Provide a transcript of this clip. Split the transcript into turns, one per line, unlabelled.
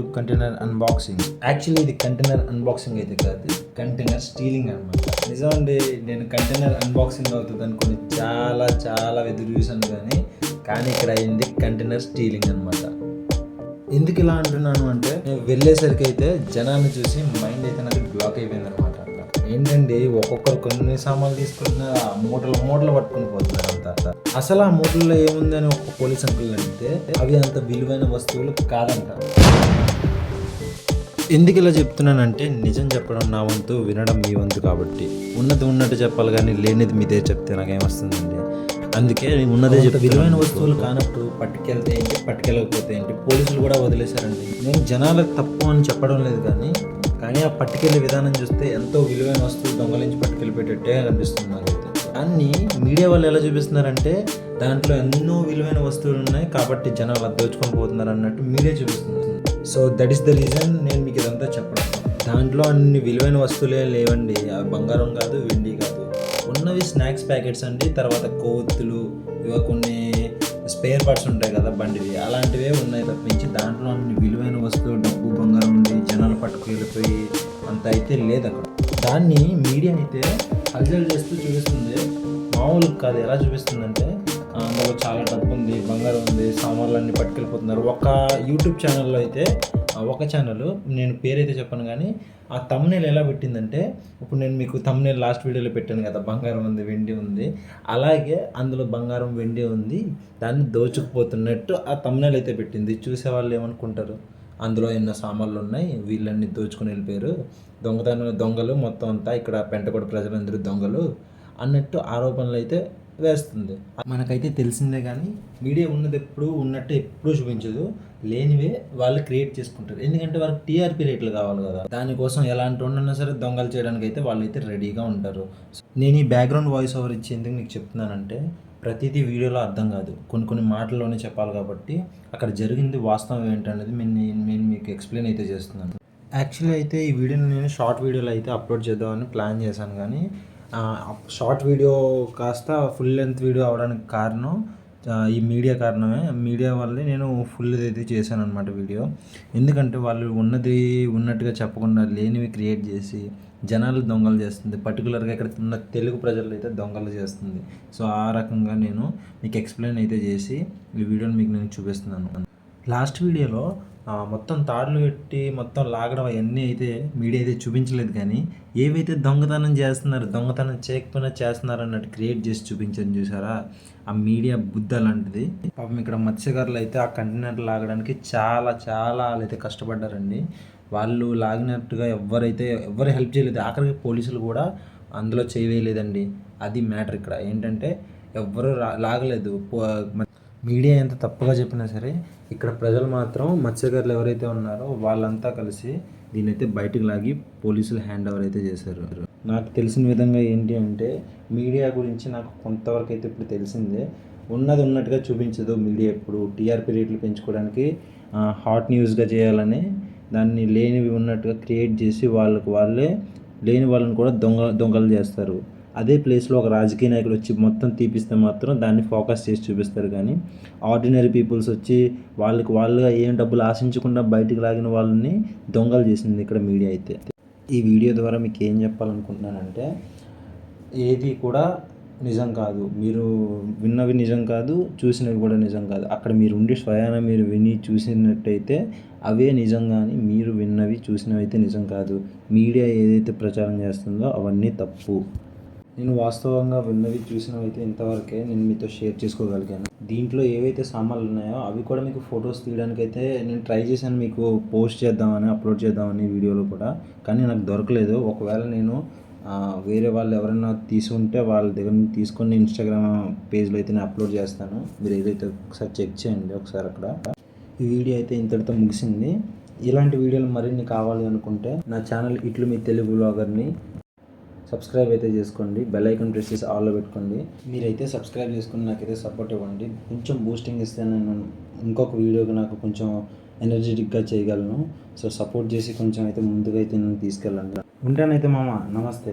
To container unboxing. Actually ఇది container unboxing అయితే కాదు, కంటైనర్ స్టీలింగ్ అనమాట. నిజమండి, నేను కంటైనర్ అన్బాక్సింగ్ అవుతుంది అనుకుని చాలా చాలా ఎదురు చూసాను, కానీ ఇక్కడ అయింది కంటైనర్ స్టీలింగ్ అనమాట. ఎందుకు ఇలా అంటున్నాను అంటే, నేను వెళ్ళేసరికి అయితే జనాన్ని చూసి మైండ్ అయితే నాకు బ్లాక్ అయిపోయింది అనమాట. ఏంటండి, ఒక్కొక్కరు కొన్ని సామాన్లు తీసుకున్న మూటలు మూటలు పట్టుకుని పోతున్నారు అంతా. అసలు ఆ మూటల్లో ఏముందని ఒక పోలీస్ అంకుల్ అడిగితే అవి అంత విలువైన వస్తువులు కాదంట. ఎందుకు ఇలా చెప్తున్నానంటే, నిజం చెప్పడం నా వంతు, వినడం మీ వంతు కాబట్టి. ఉన్నది ఉన్నట్టు చెప్పాలి, కానీ లేనిది మీదే చెప్తే నాకేమొస్తుందండి. అందుకే ఉన్నదే చెప్పి విలువైన వస్తువులు కానప్పుడు పట్టుకెళ్తే ఏంటి, పట్టుకెళ్ళకపోతే ఏంటి, పోలీసులు కూడా వదిలేశారండి. నేను జనాలకు తప్పు అని చెప్పడం లేదు, కానీ ఆ పట్టుకెళ్ళే విధానం చూస్తే ఎంతో విలువైన వస్తువులు దొంగలించి పట్టుకెళ్ళిపోయేటట్టే అనిపిస్తుంది నాకైతే. కానీ మీడియా వాళ్ళు ఎలా చూపిస్తున్నారంటే, దాంట్లో ఎన్నో విలువైన వస్తువులు ఉన్నాయి కాబట్టి జనాలు అది దోచుకొని పోతున్నారు అన్నట్టు మీడియా చూపిస్తుంది. So that is the reason నేను మీకు ఇదంతా చెప్పడం. దాంట్లో అన్ని విలువైన వస్తువులే లేవండి. అవి బంగారం కాదు, వెండి కాదు. ఉన్నవి స్నాక్స్ ప్యాకెట్స్ అండి, తర్వాత కొవ్వొత్తులు, ఇవి కొన్ని స్పేర్ పార్ట్స్ ఉంటాయి కదా బండివి, అలాంటివే ఉన్నాయి తప్పించి దాంట్లో అన్ని విలువైన వస్తువులు, డబ్బు, బంగారం ఉండి జనాలు పట్టుకెళ్ళిపోయి అంత అయితే లేదు అక్కడ. దాన్ని మీడియా అయితే హల్చల్ చేస్తూ చూపిస్తుంది. మామూలుగా కాదు, ఎలా చూపిస్తుందంటే అందులో చాలా డబ్బు ఉంది, బంగారం ఉంది, సామాన్లు అన్నీ పట్టుకెళ్ళిపోతున్నారు. ఒక యూట్యూబ్ ఛానల్లో అయితే, ఒక ఛానల్, నేను పేరైతే చెప్పను, కానీ ఆ తమ్నేల్ ఎలా పెట్టిందంటే, ఇప్పుడు నేను మీకు తమ్నేల్ లాస్ట్ వీడియోలో పెట్టాను కదా, బంగారం ఉంది, వెండి ఉంది, అలాగే అందులో బంగారం, వెండి ఉంది, దాన్ని దోచుకుపోతున్నట్టు ఆ తమ్నేల్ అయితే పెట్టింది. చూసేవాళ్ళు ఏమనుకుంటారు, అందులో ఎన్నో సామాన్లు ఉన్నాయి, వీళ్ళన్నీ దోచుకుని వెళ్ళిపోయారు, దొంగలు మొత్తం అంతా, ఇక్కడ పెంటకోట ప్రజలందరూ దొంగలు అన్నట్టు ఆరోపణలు అయితే వేస్తుంది. మనకైతే తెలిసిందే, కానీ మీడియా ఉన్నది ఎప్పుడు ఉన్నట్టు ఎప్పుడూ చూపించదు. లేనివే వాళ్ళు క్రియేట్ చేసుకుంటారు. ఎందుకంటే వాళ్ళకి టీఆర్పీ రేట్లు కావాలి కదా, దానికోసం ఎలాంటి ఉండన్నా సరే దొంగలు చేయడానికి అయితే వాళ్ళైతే రెడీగా ఉంటారు. నేను ఈ బ్యాక్గ్రౌండ్ వాయిస్ ఓవర్ ఇచ్చేందుకు మీకు చెప్తున్నానంటే, ప్రతిదీ వీడియోలో అర్థం కాదు, కొన్ని మాటల్లోనే చెప్పాలి కాబట్టి అక్కడ జరిగింది వాస్తవం ఏంటనేది నేను మీకు ఎక్స్ప్లెయిన్ అయితే చేస్తున్నాను. యాక్చువల్లీ అయితే ఈ వీడియోని నేను షార్ట్ వీడియోలో అయితే అప్లోడ్ చేద్దామని ప్లాన్ చేశాను, కానీ షార్ట్ వీడియో కాస్త ఫుల్ లెంత్ వీడియో అవడానికి కారణం ఈ మీడియా కారణమే. మీడియా వల్లే నేను ఫుల్ అయితే చేశాను అనమాట వీడియో. ఎందుకంటే వాళ్ళు ఉన్నది ఉన్నట్టుగా చెప్పకుండా లేనివి క్రియేట్ చేసి జనాలు దొంగలు చేస్తుంది. పర్టికులర్గా ఇక్కడ ఉన్న తెలుగు ప్రజలు అయితే దొంగలు చేస్తుంది. సో ఆ రకంగా నేను మీకు ఎక్స్ప్లెయిన్ అయితే చేసి ఈ వీడియోని మీకు నేను చూపిస్తున్నాను. లాస్ట్ వీడియోలో మొత్తం తాడులు పెట్టి మొత్తం లాగడం అవన్నీ అయితే మీడియా అయితే చూపించలేదు, కానీ ఏవైతే దొంగతనం చేస్తున్నారు, దొంగతనం చేయకపోయినా చేస్తున్నారు అన్నట్టు క్రియేట్ చేసి చూపించని చూసారా, ఆ మీడియా బుద్ధి అలాంటిది. పాపం ఇక్కడ మత్స్యకారులు అయితే ఆ కంటైనర్ లాగడానికి చాలా చాలా వాళ్ళైతే కష్టపడ్డారండి. వాళ్ళు లాగినట్టుగా ఎవరు హెల్ప్ చేయలేదు. ఆఖరికి పోలీసులు కూడా అందులో చేయలేదండి. అది మ్యాటర్ ఇక్కడ ఏంటంటే, ఎవ్వరు లాగలేదు. మీడియా ఎంత తప్పుగా చెప్పినా సరే ఇక్కడ ప్రజలు మాత్రం, మత్స్యకారులు ఎవరైతే ఉన్నారో వాళ్ళంతా కలిసి దీన్నైతే బయటకు లాగి పోలీసులు హ్యాండ్ ఓవర్ అయితే చేశారు. నాకు తెలిసిన విధంగా ఏంటి అంటే, మీడియా గురించి నాకు కొంతవరకు అయితే ఇప్పుడు తెలిసిందే. ఉన్నది ఉన్నట్టుగా చూపించదు మీడియా. ఎప్పుడు టీఆర్పీ రేట్లు పెంచుకోవడానికి హాట్ న్యూస్గా చేయాలని దాన్ని లేనివి ఉన్నట్టుగా క్రియేట్ చేసి వాళ్ళే లేని వాళ్ళని కూడా దొంగలు చేస్తారు. అదే ప్లేస్లో ఒక రాజకీయ నాయకుడు వచ్చి మొత్తం తీపిస్తే మాత్రం దాన్ని ఫోకస్ చేసి చూపిస్తారు, కానీ ఆర్డినరీ పీపుల్స్ వచ్చి వాళ్ళుగా ఏం డబ్బులు ఆశించకుండా బయటికి లాగిన వాళ్ళని దొంగలు చేసింది ఇక్కడ మీడియా అయితే. ఈ వీడియో ద్వారా మీకు ఏం చెప్పాలనుకుంటున్నానంటే, ఏది కూడా నిజం కాదు. మీరు విన్నవి నిజం కాదు, చూసినవి కూడా నిజం కాదు. అక్కడ మీరు ఉండి స్వయాన మీరు విని చూసినట్టయితే అవే నిజం, కానీ మీరు విన్నవి చూసినవి అయితే నిజం కాదు. మీడియా ఏదైతే ప్రచారం చేస్తుందో అవన్నీ తప్పు. నేను వాస్తవంగా విన్నవి చూసినవి అయితే ఇంతవరకే నేను మీతో షేర్ చేసుకోగలిగాను. దీంట్లో ఏవైతే సామాన్లు ఉన్నాయో అవి కూడా మీకు ఫొటోస్ తీయడానికి అయితే నేను ట్రై చేశాను, మీకు పోస్ట్ చేద్దామని, అప్లోడ్ చేద్దామని వీడియోలో కూడా, కానీ నాకు దొరకలేదు. ఒకవేళ నేను వేరే వాళ్ళు ఎవరైనా తీసుకుంటే వాళ్ళ దగ్గర నుంచి తీసుకొని ఇన్స్టాగ్రామ్ పేజ్లో అయితే నేను అప్లోడ్ చేస్తాను. మీరు ఏదైతే ఒకసారి చెక్ చేయండి ఒకసారి అక్కడ. ఈ వీడియో అయితే ఇంతటితో ముగిసింది. ఇలాంటి వీడియోలు మరిన్ని కావాలి అనుకుంటే నా ఛానల్ ఇట్లు మీ తెలుగు బ్లాగర్ని సబ్స్క్రైబ్ అయితే చేసుకోండి. బెల్ ఐకాన్ ప్రెస్ చేసి ఆల్లో పెట్టుకోండి. మీరైతే సబ్స్క్రైబ్ చేసుకుని నాకైతే సపోర్ట్ ఇవ్వండి. కొంచెం బూస్టింగ్ ఇస్తే నేను ఇంకొక వీడియోకి నాకు కొంచెం ఎనర్జెటిక్గా చేయగలను. సో సపోర్ట్ చేసి కొంచెం అయితే ముందుగా అయితే నేను తీసుకెళ్ళండి. ఉంటానైతే మామ, నమస్తే.